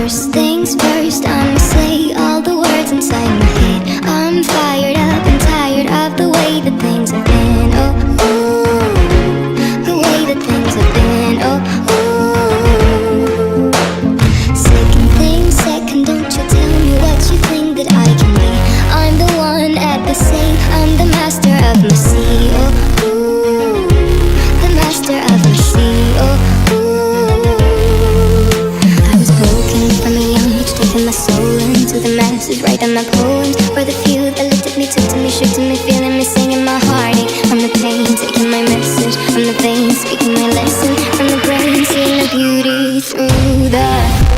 First things first, I'ma say all the words inside my head. I'm fired up and tired of the way that things have been. Oh, ooh, the way that things have been. Oh, ooh. Second thing second, don't you tell me what you think that I can be. I'm the one at the same, I'm the master of my sea. Oh, ooh, the master of my sea. Oh, taking my soul into the masses, writing my poems for the few that looked at me, took to me, shook to me, feeling me, singing my heartache from the pain, taking my message from the veins, speaking my lesson from the brain, seeing the beauty through the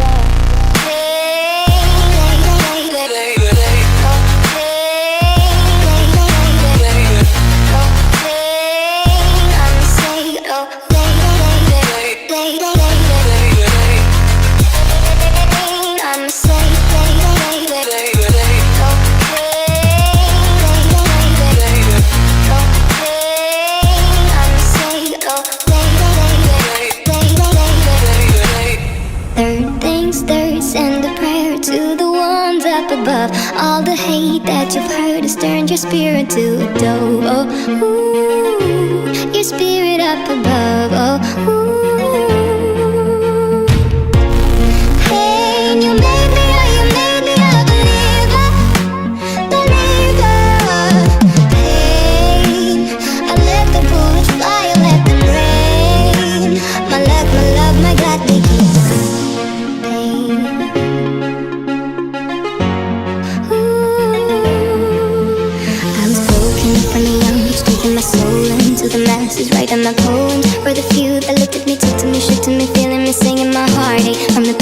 above. All the hate that you've heard has turned your spirit to a dove. Oh, ooh, your spirit up above. Oh, ooh. Hey, and you made me a believer, believer. Hey, I let the bullets fly, I let them rain. My luck, my love, my God, they keep pain. My soul into the masses, writing my poems for the few that looked at me, took to me, shook to me, feeling me, singing my heartache from the